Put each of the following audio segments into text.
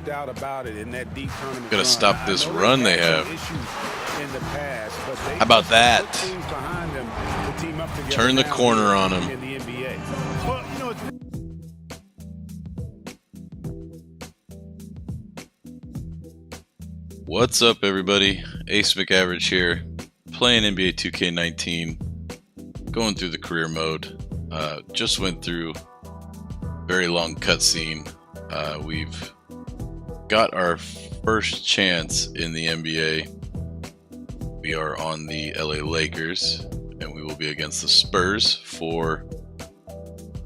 doubt about it in that deep tournament. Gotta stop this run they have. In the past, but How about that? Behind them to team up together. Turn the corner on them. In the NBA. Well, you know, What's up, everybody? Ace McAverage here, playing NBA 2K19, going through the career mode. Just went through a very long cutscene. We've got our first chance in the NBA. We are on the LA Lakers, and we will be against the Spurs for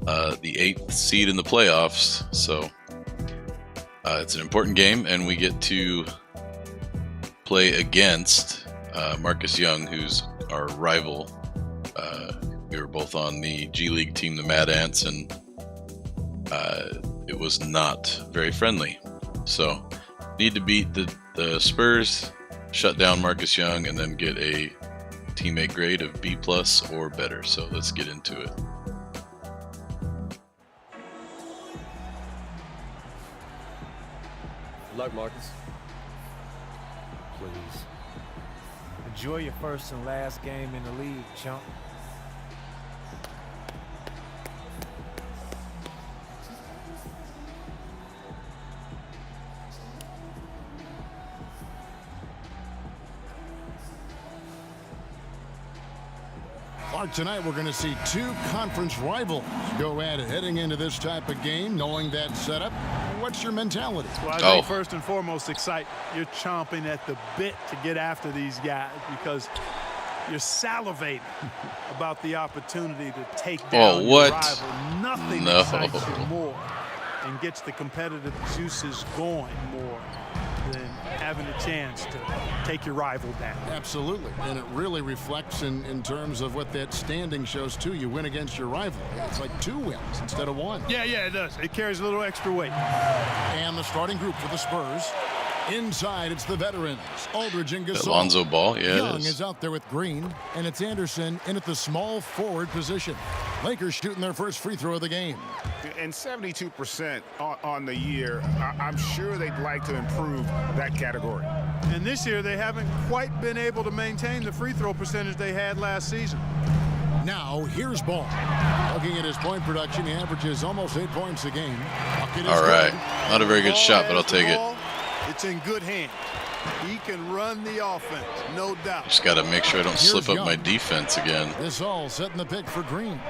the 8th seed in the playoffs. So it's an important game, and we get to play against Marcus Young, who's our rival. We were both on the G League team, the Mad Ants, and it was not very friendly. So need to beat the Spurs, shut down Marcus Young, and then get a teammate grade of B+ or better. So let's get into it. Good luck, Marcus. Please. Enjoy your first and last game in the league, chump. Tonight we're going to see two conference rivals go at it heading into this type of game, knowing that setup. What's your mentality? Well, I think first and foremost, excited. You're chomping at the bit to get after these guys because you're salivating about the opportunity to take down your rival. Nothing excites you more and gets the competitive juices going more than having a chance to take your rival down. Absolutely, and it really reflects in terms of what that standing shows too. You win against your rival. It's like 2 wins instead of 1. Yeah, it does. It carries a little extra weight. And the starting group for the Spurs. Inside, it's the veterans, Aldridge and Gasol. Lonzo Ball, yeah. Young is out there with Green, and it's Anderson in at the small forward position. Lakers shooting their first free throw of the game. And 72% on the year. I'm sure they'd like to improve that category. And this year, they haven't quite been able to maintain the free throw percentage they had last season. Now, here's Ball. Looking at his point production, he averages almost 8 points a game. All right. Not a very good shot, but I'll take it. It's in good hands. He can run the offense, no doubt. Just got to make sure I don't slip up my defense again. This all setting the pick for Green.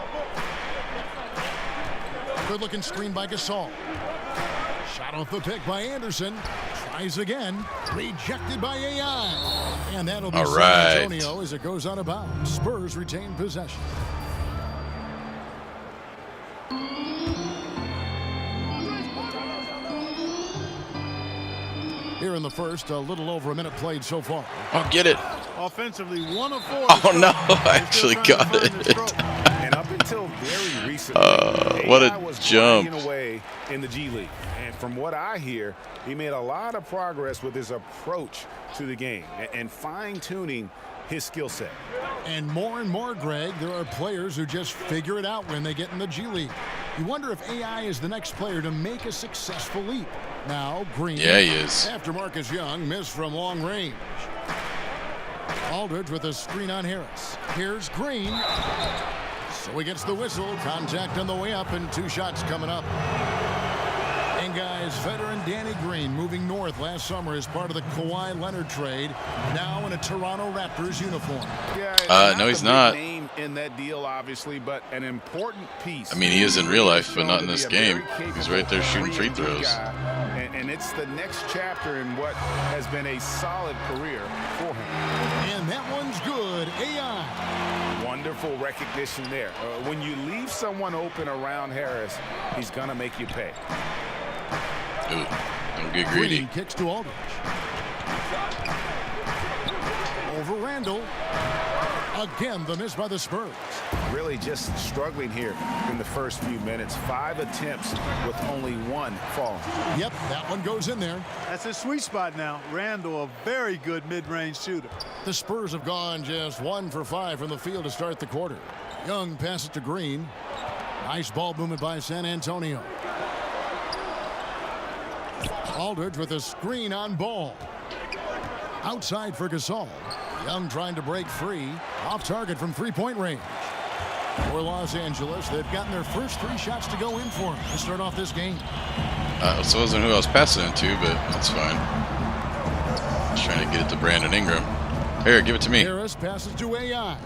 Good-looking screen by Gasol. Shot off the pick by Anderson. Tries again. Rejected by AI. And that'll be San Antonio as it goes out of bounds. Spurs retain possession. Here in the first, a little over a minute played so far. Oh, get it. Offensively, 1 of 4. Oh, no, I actually got it. And up until very recently, what AI a was jump. grinding away in the G League. And from what I hear, he made a lot of progress with his approach to the game and fine-tuning his skill set. And more, Greg, there are players who just figure it out when they get in the G League. You wonder if AI is the next player to make a successful leap. Now, Green. Yeah, he is. After Marcus Young missed from long range. Aldridge with a screen on Harris. Here's Green. So he gets the whistle. Contact on the way up and 2 shots coming up. And guys, veteran Danny Green moving north last summer as part of the Kawhi Leonard trade. Now in a Toronto Raptors uniform. Yeah, no, he's not. Name in that deal, obviously, but an important piece. I mean, he is in real life, but not in this game. He's right there shooting free throws. And it's the next chapter in what has been a solid career for him. And that one's good. AI. Wonderful recognition there. When you leave someone open around Harris, he's going to make you pay. Ooh, don't get greedy. Green kicks to Aldridge. Over Randall. Again, the miss by the Spurs. Really just struggling here in the first few minutes. 5 attempts with only 1 fall. Yep, that one goes in there. That's a sweet spot now. Randall, a very good mid-range shooter. The Spurs have gone just 1 for 5 from the field to start the quarter. Young passes to Green. Nice ball movement by San Antonio. Aldridge with a screen on ball. Outside for Gasol. Young trying to break free. Off target from three-point range. For Los Angeles, they've gotten their first 3 shots to go in for them to start off this game. So it wasn't who I was passing it to, but that's fine. Just trying to get it to Brandon Ingram. Here, give it to me. Harris passes to AI.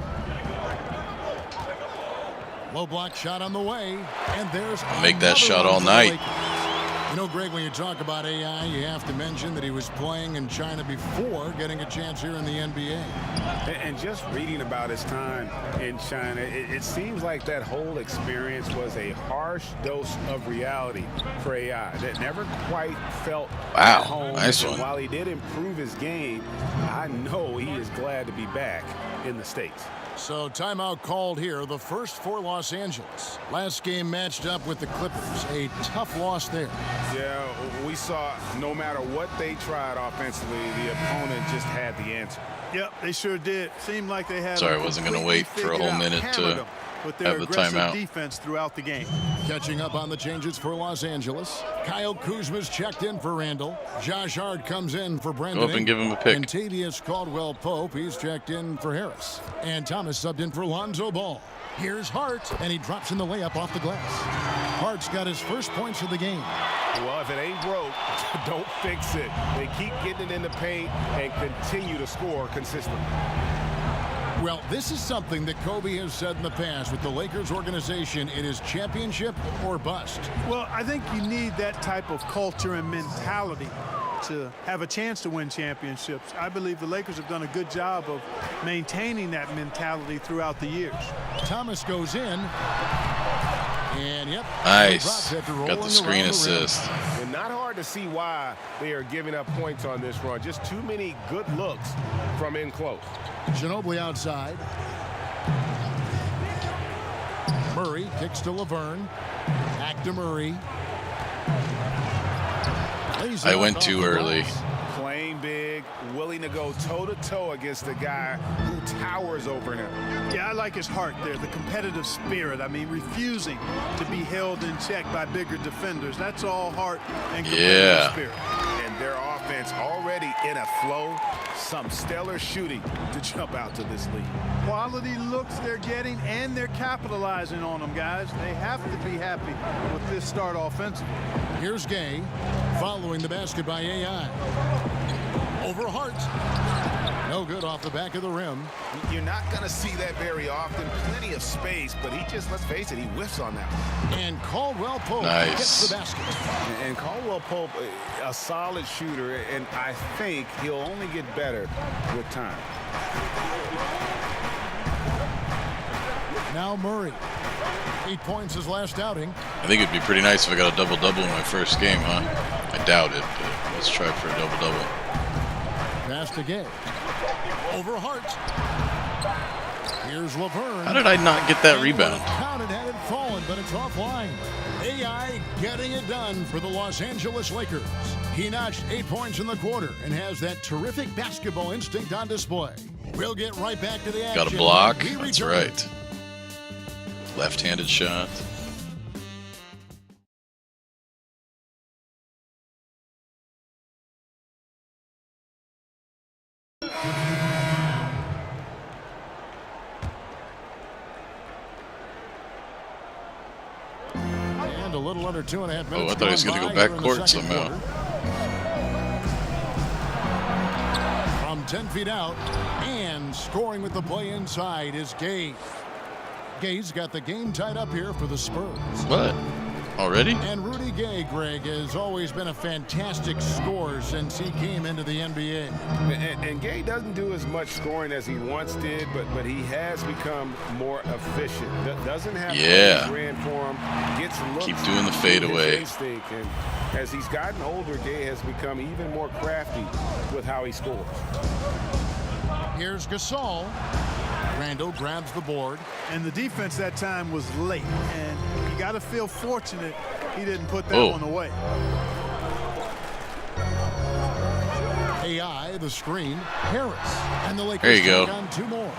Low block shot on the way, and there's I'll make that shot all night. You know, Greg, when you talk about AI, you have to mention that he was playing in China before getting a chance here in the NBA. And just reading about his time in China, it seems like that whole experience was a harsh dose of reality for AI that never quite felt at home. Nice and one. while he did improve his game, I know he is glad to be back in the States. So timeout called here, the first for Los Angeles. Last game matched up with the Clippers, a tough loss there. Yeah, we saw no matter what they tried offensively, the opponent just had the answer. Yep, they sure did. Seemed like they had. Sorry, I wasn't going to wait for a whole minute to have the timeout. Defense throughout the game. Catching up on the changes for Los Angeles. Kyle Kuzma's checked in for Randall. Josh Hart comes in for Brandon. Go up and give him a pick. And Tavius Caldwell-Pope, he's checked in for Harris. And Thomas subbed in for Lonzo Ball. Here's Hart, and he drops in the layup off the glass. Hart's got his first points of the game. Well, if it ain't broke, don't fix it. They keep getting it in the paint and continue to score consistently. Well, this is something that Kobe has said in the past with the Lakers organization. It is championship or bust. Well, I think you need that type of culture and mentality to have a chance to win championships. I believe the Lakers have done a good job of maintaining that mentality throughout the years. Thomas goes in. And yep. Nice. Got the screen assist. And not hard to see why they are giving up points on this run. Just too many good looks from in close. Ginobili outside. Murray kicks to Laverne. Back to Murray. I went too early. Playing big, willing to go toe-to-toe against the guy who towers over him. Yeah, I like his heart there, the competitive spirit. I mean, refusing to be held in check by bigger defenders. That's all heart and competitive spirit. And their offense already in a flow. Some stellar shooting to jump out to this lead. Quality looks they're getting, and they're capitalizing on them, guys. They have to be happy with this start offensively. Here's Gay, following the basket by AI. Over Hart. No good off the back of the rim. You're not going to see that very often. Plenty of space, but he just, let's face it, he whiffs on that one. And Caldwell-Pope gets the basket. And Caldwell-Pope, a solid shooter, and I think he'll only get better with time. Now Murray. 8 points his last outing. I think it'd be pretty nice if I got a double-double in my first game, huh? I doubt it, but let's try for a double-double. Pass to Gay. Over Hart. Here's Laverne. How did I not get that rebound? Counted had it fallen, but it's offline. AI getting it done for the Los Angeles Lakers. He notched 8 points in the quarter and has that terrific basketball instinct on display. We'll get right back to the action. Got a block. That's right. Left-handed shot. And a little under 2.5 minutes. Oh, I thought he was going to go back court somehow. From 10 feet out and scoring with the play inside is Gay. Gay's got the game tied up here for the Spurs. What? Already? And Rudy Gay, Greg, has always been a fantastic scorer since he came into the NBA. And Gay doesn't do as much scoring as he once did, but he has become more efficient. Doesn't have ran for him. Gets looks. Keep doing the fadeaway. And as he's gotten older, Gay has become even more crafty with how he scores. Here's Gasol. Randall grabs the board. And the defense that time was late. And you got to feel fortunate he didn't put that one away. AI, the screen. Harris. And the Lakers there you go. on 2 more.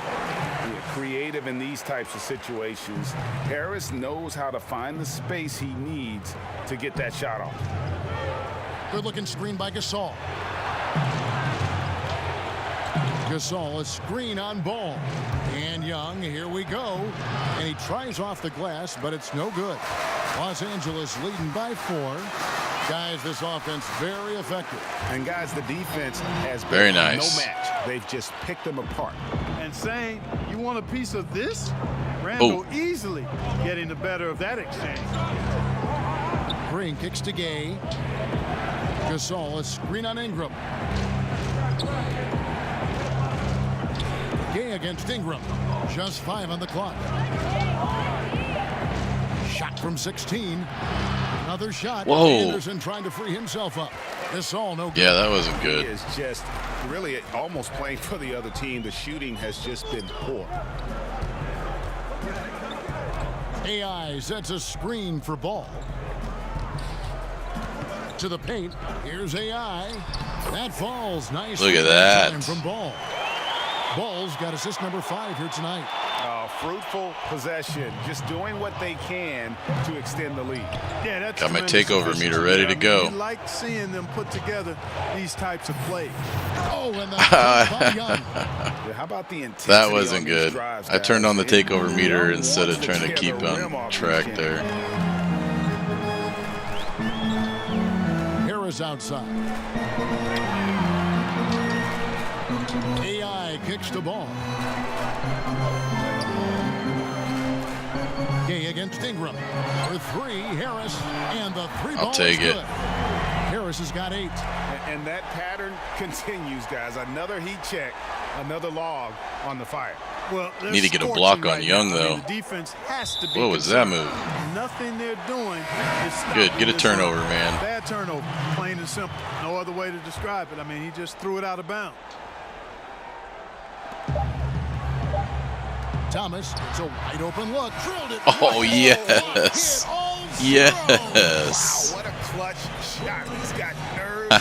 Creative in these types of situations. Harris knows how to find the space he needs to get that shot off. Good looking screen by Gasol. Gasol, a screen on Ball. And Young, here we go. And he tries off the glass, but it's no good. Los Angeles leading by 4. Guys, this offense very effective. And guys, the defense has been very nice. No match. They've just picked them apart. And saying, you want a piece of this? Randall easily getting the better of that exchange. Green kicks to Gay. Gasol, a screen on Ingram. Gay against Ingram. Just 5 on the clock. Shot from 16. Another shot. Whoa. Anderson trying to free himself up. This all no good. Yeah, that wasn't good. He is just really almost playing for the other team. The shooting has just been poor. AI sets a screen for Ball. To the paint. Here's AI. That falls nice. Look at that. From Ball. Ball's got assist number 5 here tonight. Fruitful possession, just doing what they can to extend the lead. Yeah, that's got my takeover meter ready to go. We like seeing them put together these types of plays. Oh, and the by Young. How about the intensity? That wasn't on good. these drives, I turned on the guys? takeover meter instead of Wants trying to tear keep the rim on off track each there. Harris outside. AI kicks the ball. Gay against Ingram. For 3, Harris. And the 3 ball I'll take is it. good. Harris has got 8. And that pattern continues, guys. Another heat check, another log on the fire. Well, Need to get a block on Young, though. the defense has to be What was that concerned. move? Nothing they're doing is Good. stopping Get a this turnover, run. man. Bad turnover, plain and simple. No other way to describe it. I mean, he just threw it out of bounds. Thomas, it's a wide open look. Drilled it. Oh, yes. Yes. Wow, what a clutch shot. He's got nerves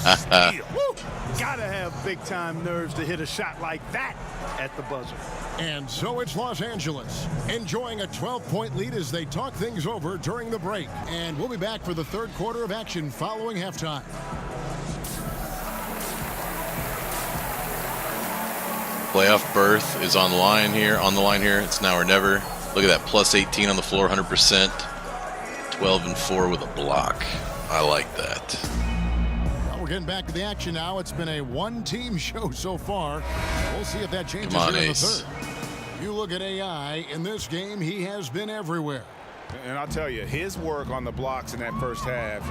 of steel. Woo! Gotta have big-time nerves to hit a shot like that at the buzzer. And so it's Los Angeles, enjoying a 12-point lead as they talk things over during the break. And we'll be back for the 3rd quarter of action following halftime. Playoff berth is on the line here. It's now or never. Look at that, plus 18 on the floor, 100%. 12-4 with a block. I like that. Well, we're getting back to the action now. It's been a one-team show so far. We'll see if that changes Come on, here in the Ace. 3rd. You look at AI in this game, he has been everywhere. And I'll tell you, his work on the blocks in that first half,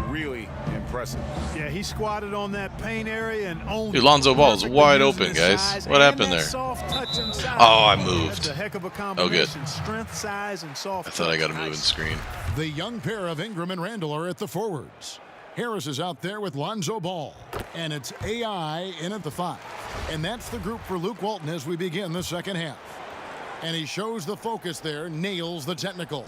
really impressive. Yeah, he squatted on that paint area and owned Dude, Lonzo Ball is perfectly wide using open, his guys. size What and happened that there? soft touch inside. Oh, I moved. That's a heck of a Oh, combination. good. Strength, size, and soft I thought I got a touch. moving screen. The young pair of Ingram and Randall are at the forwards. Harris is out there with Lonzo Ball. And it's AI in at the 5. And that's the group for Luke Walton as we begin the second half. And he shows the focus there, nails the technical.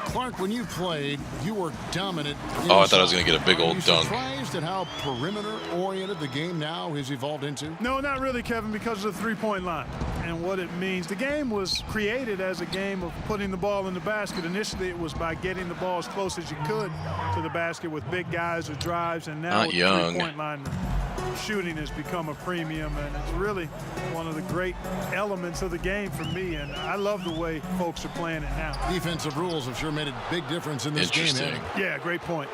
Clark, when you played, you were dominant. Oh, I thought I was going to get a big old dunk. Are you surprised at how perimeter-oriented the game now has evolved into? No, not really, Kevin, because of the three-point line and what it means. The game was created as a game of putting the ball in the basket. Initially, it was by getting the ball as close as you could to the basket with big guys or drives, and now Not with Young. the three-point line, shooting has become a premium, and it's really one of the great elements of the game for me, and I love the way folks are playing it now. Defensive rules have sure made a big difference in this game. Interesting. haven't Yeah, great point.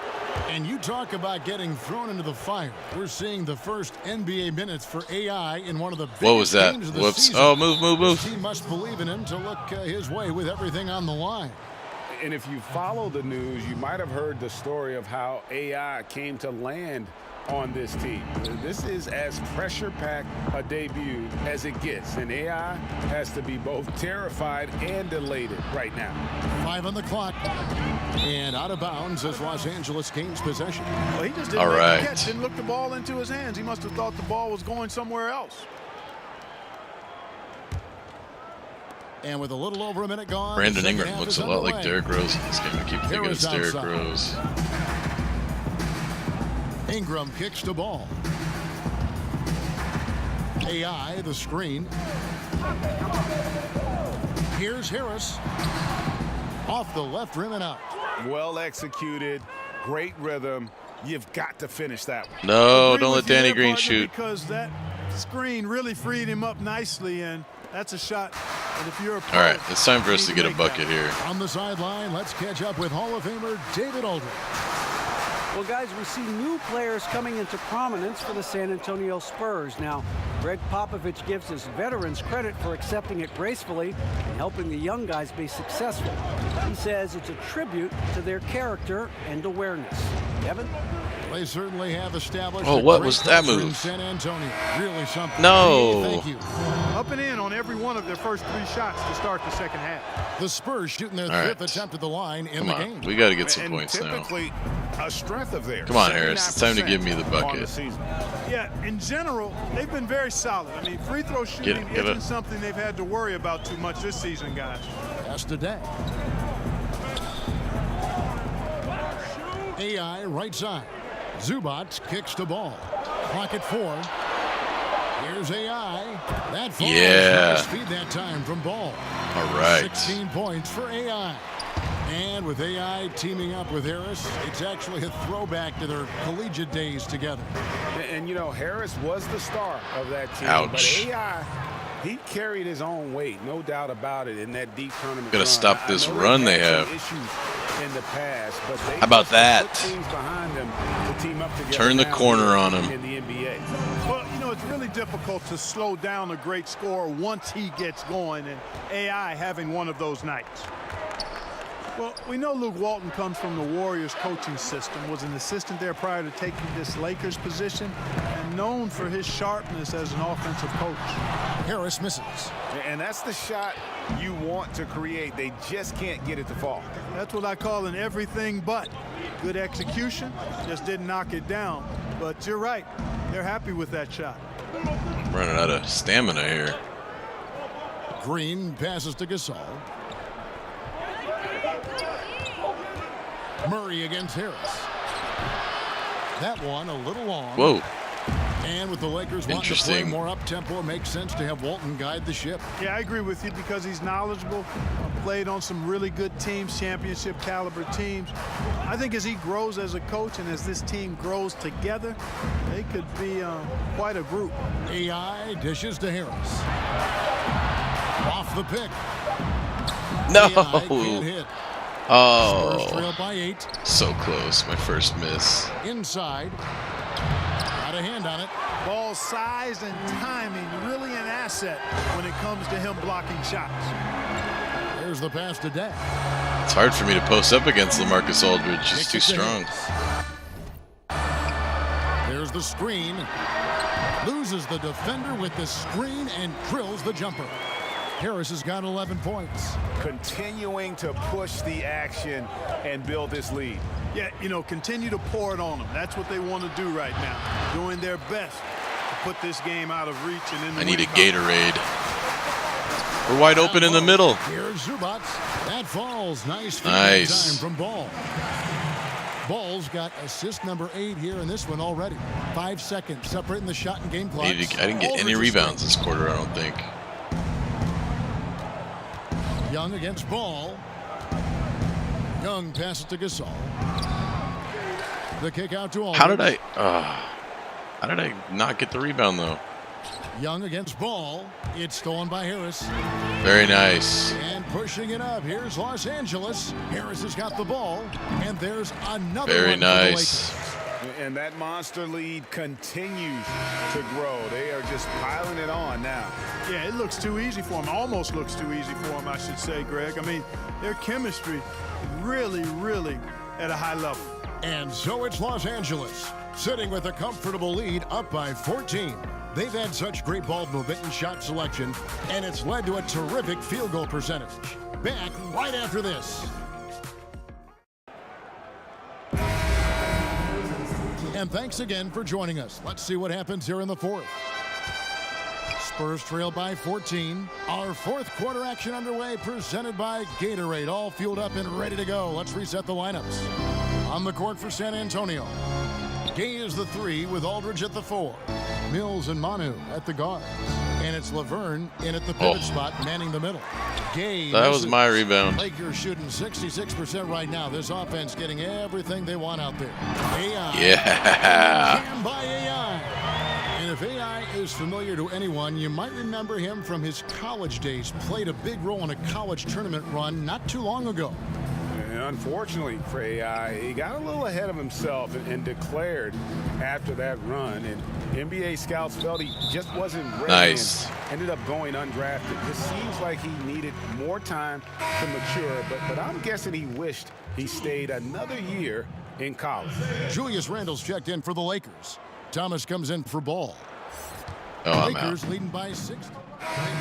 they? And you talk about getting thrown into the fire. We're seeing the first NBA minutes for AI in one of the biggest What was that? games of the Whoops. season. Oh, move. His team must believe in him to look his way with everything on the line. And if you follow the news, you might have heard the story of how AI came to land on this team. This is as pressure-packed a debut as it gets, and AI has to be both terrified and elated right now. 5 on the clock. And out of bounds as Los Angeles gains possession. Well, he just didn't All make right. the catch, didn't look the ball into his hands. He must have thought the ball was going somewhere else. And with a little over a minute gone, Brandon the second Ingram half looks is a lot like underway. Derrick Rose in this game. I keep thinking Harris it's Derrick outside. Rose. Ingram kicks the ball. AI, the screen. Here's Harris. Off the left rim and out. Well executed, great rhythm, You've got to finish that one. No, don't let Danny Green partner, shoot. Because that screen really freed him up nicely, and that's a shot. And if you're a all right, it's time for us to get a bucket here. On the sideline, let's catch up with Hall of Famer David Aldridge. Well, guys, we see new players coming into prominence for the San Antonio Spurs. Now, Greg Popovich gives his veterans credit for accepting it gracefully and helping the young guys be successful. He says it's a tribute to their character and awareness. Kevin? They certainly have established. Oh, what was that in move? San Antonio. Really something. No. Thank you. Up and in on every one of their first 3 shots to start the second half. The Spurs shooting their All 5th right. attempt at the line in Come the on, game. we got to get some And points now. typically a strength of theirs. Come on, Harris. It's time to give me the 79% bucket. on the season. Yeah, in general, they've been very solid. I mean, free throw shooting Get isn't it. something they've had to worry about too much this season, guys. Pass to Day. AI right side. Zubac kicks the ball. Clock at 4. Here's AI. That falls. Yeah. Nice feed that time from Ball. All right. 16 points for AI. And with AI teaming up with Harris, it's actually a throwback to their collegiate days together. And you know, Harris was the star of that team. Ouch. But AI, he carried his own weight, no doubt about it, in that deep tournament. Gotta run. stop this I know run they've they had have. some issues in the past, but they How about just that? put teams behind them to team up together. Turn the now corner on him. in the NBA. Well, you know, it's really difficult to slow down a great scorer once he gets going, and AI having one of those nights. Well, we know Luke Walton comes from the Warriors coaching system, was an assistant there prior to taking this Lakers position, and known for his sharpness as an offensive coach. Harris misses. And that's the shot you want to create. They just can't get it to fall. That's what I call an everything but. Good execution, just didn't knock it down. But you're right, they're happy with that shot. I'm running out of stamina here. Green passes to Gasol. Murray against Harris. That one a little long. Whoa. And with the Lakers wanting to play Interesting. more up-tempo, it makes sense to have Walton guide the ship. Yeah, I agree with you because he's knowledgeable, played on some really good teams, championship caliber teams. I think as he grows as a coach and as this team grows together, they could be quite a group. AI dishes to Harris. Off the pick. No. AI can't hit. Spurs Oh, trail by 8. so close. My first miss. Inside. Got a hand on it. Ball size and timing, really an asset when it comes to him blocking shots. There's the pass to Day. It's hard for me to post up against LaMarcus Aldridge. He's too Kicks it to strong. Harris. There's the screen. Loses the defender with the screen and drills the jumper. Harris has got 11 points. Continuing to push the action and build this lead. Yeah, you know, continue to pour it on them. That's what they want to do right now. Doing their best to put this game out of reach and in the I need a winning column. Gatorade. We're wide open in the middle. Here's Zubac. That falls. Nice feed Nice. time from Ball. Ball's got assist number 8 here in this one already. 5 seconds separating the shot and game clock. I didn't get any rebounds this quarter, I don't think. Young against Ball. Young passes to Gasol. The kick out to Aldridge. How did I not get the rebound though? Young against Ball. It's stolen by Harris. Very nice. And pushing it up. Here's Los Angeles. Harris has got the ball. And there's another Very one for the nice. Lakers. And that monster lead continues to grow. They are just piling it on now. Yeah, it looks too easy for him. Almost looks too easy for him, I should say, Greg. I mean, their chemistry really, really at a high level. And so it's Los Angeles, sitting with a comfortable lead up by 14. They've had such great ball movement and shot selection, and it's led to a terrific field goal percentage. Back right after this. And thanks again for joining us. Let's see what happens here in the 4th. Spurs trail by 14. Our 4th quarter action underway, presented by Gatorade. All fueled up and ready to go. Let's reset the lineups. On the court for San Antonio, Gay is the 3 with Aldridge at the 4. Mills and Manu at the guards. And it's Laverne in at the pivot spot, manning the middle. Gay. That was my rebound. Lakers shooting 66% right now. This offense getting everything they want out there. AI. Yeah. Jammed by AI. And if AI is familiar to anyone, you might remember him from his college days. Played a big role in a college tournament run not too long ago. And unfortunately for AI, he got a little ahead of himself and declared after that run. And NBA scouts felt he just wasn't ready. Nice. And ended up going undrafted. It seems like he needed more time to mature, but I'm guessing he wished he stayed another year in college. Julius Randle's checked in for the Lakers. Thomas comes in for Ball. Oh, Lakers leading by 60.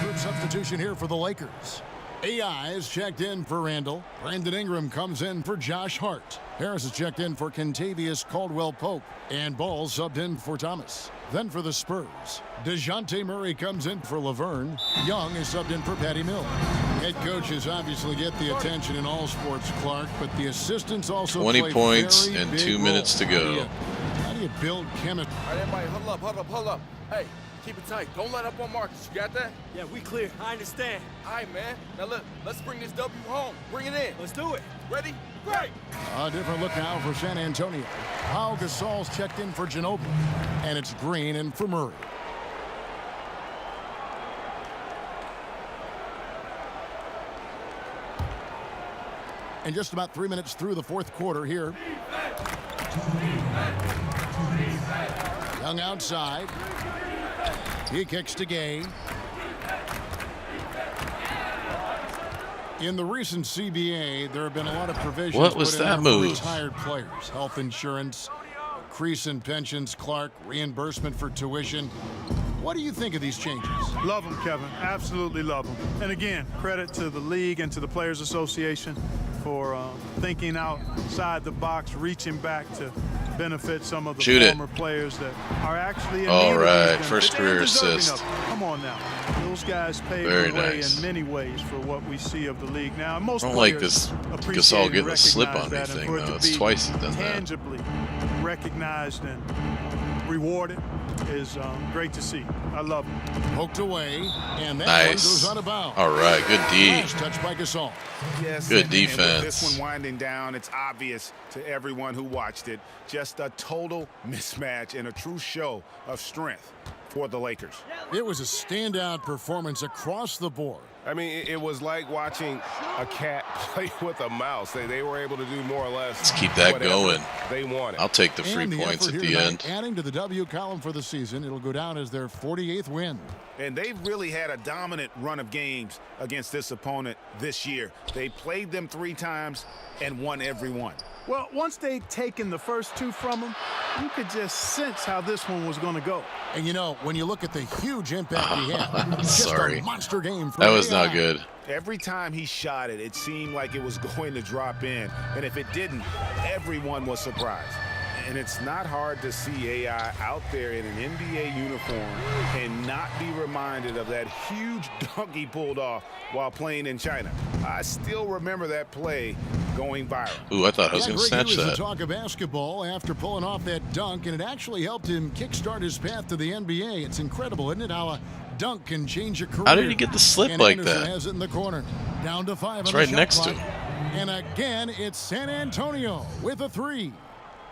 Group substitution here for the Lakers. AI is checked in for Randle. Brandon Ingram comes in for Josh Hart. Harris is checked in for Kentavious Caldwell-Pope. And Ball subbed in for Thomas. Then for the Spurs, DeJounte Murray comes in for Laverne. Young is subbed in for Patty Mills. Head coaches obviously get the attention in all sports, Clark, but the assistants also 20 points very and 2 minutes to go. How do you build chemistry? All right, everybody, hold up. Hey, keep it tight. Don't let up on Marcus. You got that? Yeah, we clear. I understand. All right, man. Now, look, let's bring this W home. Bring it in. Let's do it. Ready? Great. A different look now for San Antonio. Pau Gasol's checked in for Ginobili. And it's Green in for Murray. And just about 3 minutes through the fourth quarter here. Young outside. He kicks to Gay. In the recent CBA, there have been a lot of provisions. What was put in that there for move? Retired players, health insurance, increase in pensions, Clark, reimbursement for tuition. What do you think of these changes? Love them, Kevin. Absolutely love them. And again, credit to the league and to the Players Association for thinking outside the box, reaching back to benefit some of the former players that are actually in all need right, of these first career assist. Come on now. Those guys paved Very the way nice. in many ways for what we see of the league now. And most I don't players like this appreciate Gasol and getting a slip recognize on me that, and thing, for it though. to It's be twice he's done that. tangibly recognized and rewarded is great to see. I love it. Poked away, and that Nice. one goes out of bounds. All right, good D. Nice touch by Gasol. Yes, Good and with defense. this one winding down, it's obvious to everyone who watched it. Just a total mismatch and a true show of strength for the Lakers. It was a standout performance across the board. I mean, it was like watching a cat play with a mouse. They were able to do more or less. Let's keep that whatever going. They wanted. I'll take the free And points effort at here the tonight, end. adding to the W column for the season. It'll go down as their 48th win. And they've really had a dominant run of games against this opponent this year. They played them 3 times and won every one. Well, once they'd taken the first 2 from them, you could just sense how this one was going to go. And you know, when you look at the huge impact he had, just Sorry. a monster game for That was AI. not good. Every time he shot it, it seemed like it was going to drop in. And if it didn't, everyone was surprised. And it's not hard to see AI out there in an NBA uniform and not be reminded of that huge dunk he pulled off while playing in China. I still remember that play going viral. Ooh, I thought I was Yeah, going to Greg, snatch he was the that. talk of basketball after pulling off that dunk, and it actually helped him kickstart his path to the NBA. It's incredible, isn't it, how a dunk can change your career? How did he get the slip And like Anderson that? has it in the corner. Down to 5 It's on the right shot next to clock. him. And again, it's San Antonio with a 3.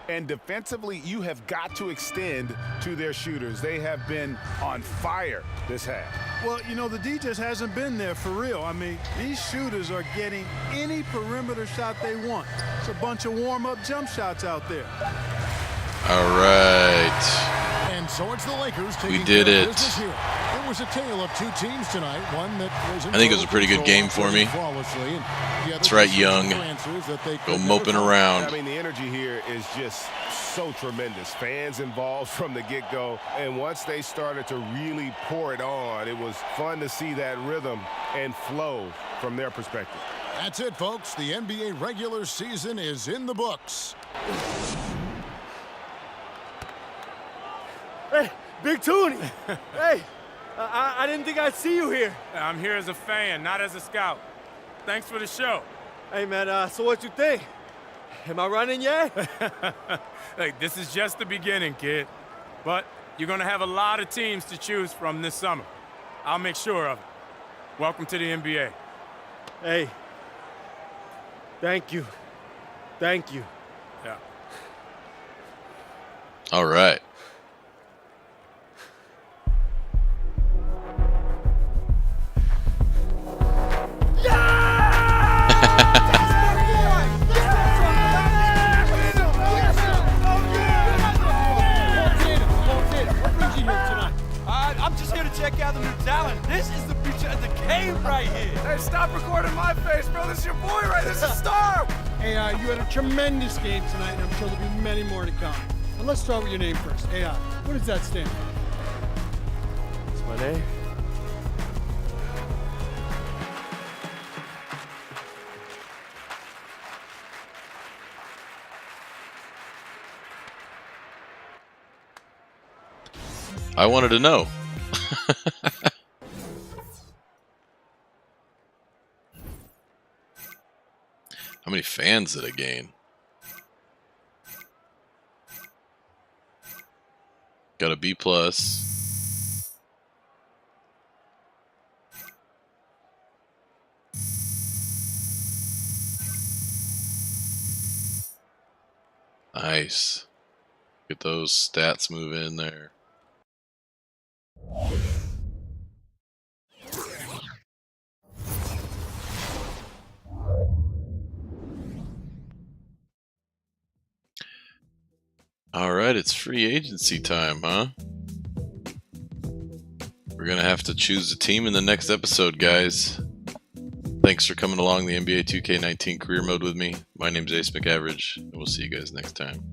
And defensively, you have got to extend to their shooters. They have been on fire this half. Well, you know, the D just hasn't been there for real. I mean, these shooters are getting any perimeter shot they want. It's a bunch of warm-up jump shots out there. All right. And so it's the Lakers taking did care of it. business here. It was a tale of 2 teams tonight. One that was in I think it was a pretty good control, game for me. flawlessly, and the other That's right, some Young. answers that they Go could moping never find. around. I mean, the energy here is just so tremendous. Fans involved from the get-go. And once they started to really pour it on, it was fun to see that rhythm and flow from their perspective. That's it, folks. The NBA regular season is in the books. Hey, Big Toonie. Hey, I didn't think I'd see you here. I'm here as a fan, not as a scout. Thanks for the show. Hey, man, so what you think? Am I running yet? Hey, this is just the beginning, kid. But you're going to have a lot of teams to choose from this summer. I'll make sure of it. Welcome to the NBA. Hey, thank you. Thank you. Yeah. All right. I'm just here to check out the new talent. This is the future of the game right here. Hey, stop recording my face, bro. This is your boy, right? This is a star. Hey, you had a tremendous game tonight, and I'm sure there'll be many more to come. And let's start with your name first. Hey, what does that stand for? What's my name? I wanted to know. How many fans did it gain? Got a B+. Nice. Get those stats move in there. All right, it's free agency time, huh? We're going to have to choose a team in the next episode, guys. Thanks for coming along the NBA 2K19 career mode with me. My name's Ace McAverage, and we'll see you guys next time.